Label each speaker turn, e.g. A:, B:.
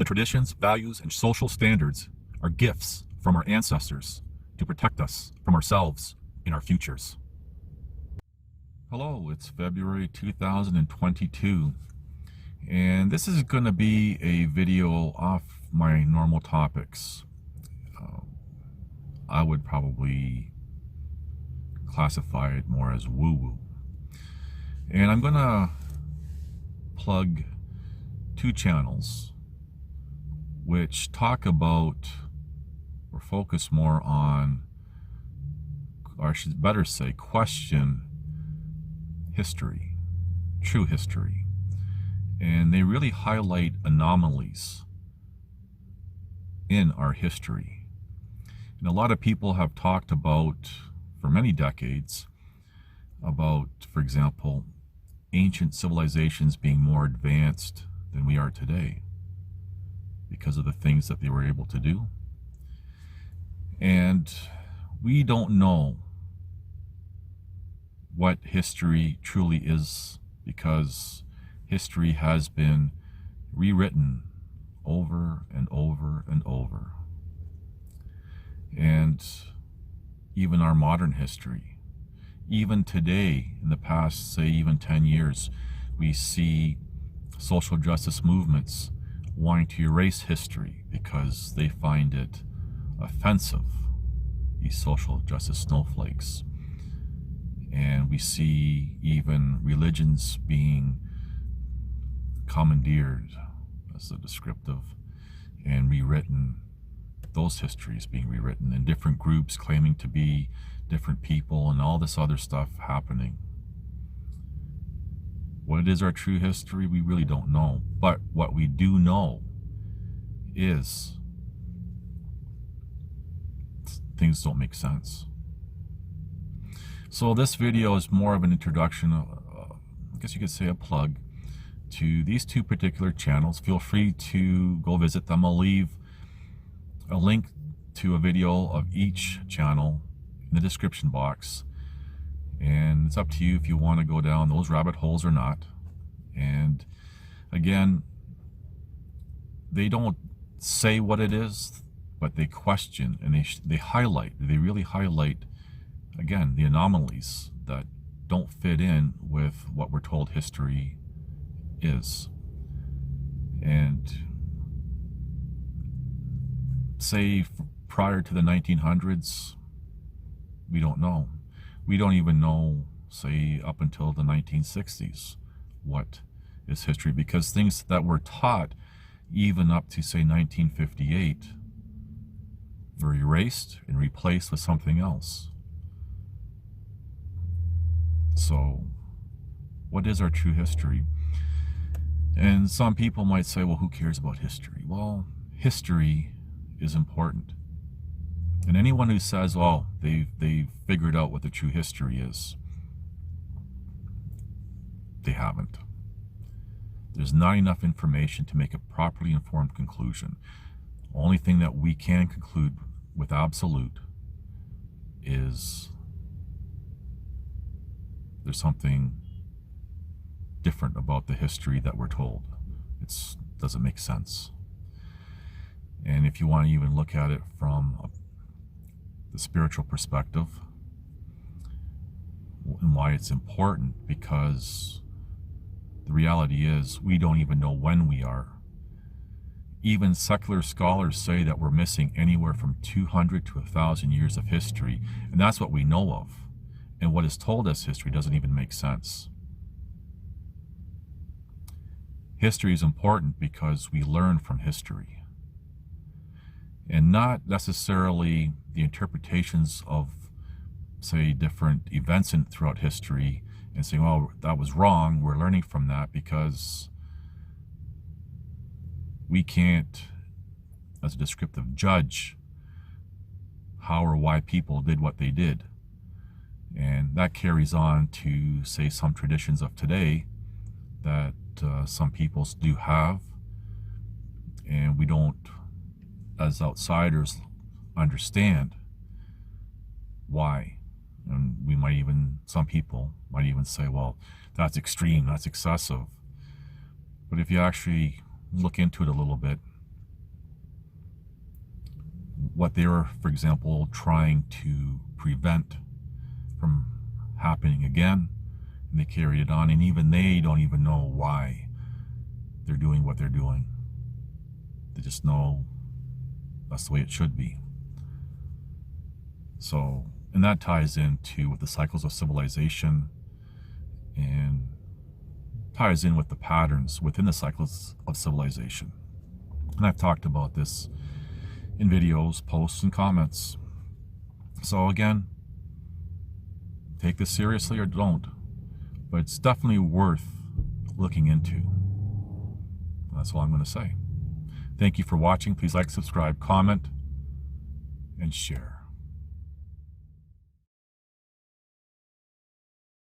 A: The traditions, values, and social standards are gifts from our ancestors to protect us from ourselves and our futures. Hello, it's February 2022, and this is going to be a video off my normal topics. I would probably classify it more as woo-woo. And I'm going to plug two channels which talk about or focus more on, or I should better say, question history, true history. And they really highlight anomalies in our history. And a lot of people have talked about, for many decades, about, for example, ancient civilizations being more advanced than we are today because of the things that they were able to do. And we don't know what history truly is, because history has been rewritten over and over and over. And even our modern history, even today, in the past, say, even 10 years, we see social justice movements wanting to erase history because they find it offensive, these social justice snowflakes. And we see even religions being commandeered as a descriptive and rewritten, those histories being rewritten, and different groups claiming to be different people, and all this other stuff happening. What is our true history? We really don't know. But what we do know is things don't make sense. So this video is more of an introduction, I guess you could say a plug, to these two particular channels. Feel free to go visit them. I'll leave a link to a video of each channel in the description box, and it's up to you if you want to go down those rabbit holes or not. And again, they don't say what it is, but they question, and they really highlight, again, the anomalies that don't fit in with what we're told history is. And say prior to the 1900s, we don't know. We don't even know, say, up until the 1960s, what is history, because things that were taught even up to, say, 1958 were erased and replaced with something else. So what is our true history? And some people might say, well, who cares about history? Well, history is important. And anyone who says, oh, they've figured out what the true history is, they haven't. There's not enough information to make a properly informed conclusion. The only thing that we can conclude with absolute is there's something different about the history that we're told. It doesn't make sense. And if you want to even look at it from the spiritual perspective, and why it's important, because the reality is we don't even know when we are. Even secular scholars say that we're missing anywhere from 200 to 1,000 years of history, and that's what we know of. And what is told as history doesn't even make sense. History is important because we learn from history, and not necessarily the interpretations of, say, different events throughout history and saying, well, that was wrong, we're learning from that, because we can't, as a descriptive, judge how or why people did what they did. And that carries on to, say, some traditions of today that some peoples do have, and we don't, as outsiders, understand why. And we might even, some people might even say, well, that's extreme, that's excessive. But if you actually look into it a little bit, what they were, for example, trying to prevent from happening again, and they carried it on, and even they don't even know why they're doing what they're doing. They just know that's the way it should be. So, and that ties into with the cycles of civilization, and ties in with the patterns within the cycles of civilization. And I've talked about this in videos, posts, and comments. So again, take this seriously or don't, but it's definitely worth looking into. That's all I'm going to say. Thank you for watching. Please like, subscribe, comment, and share.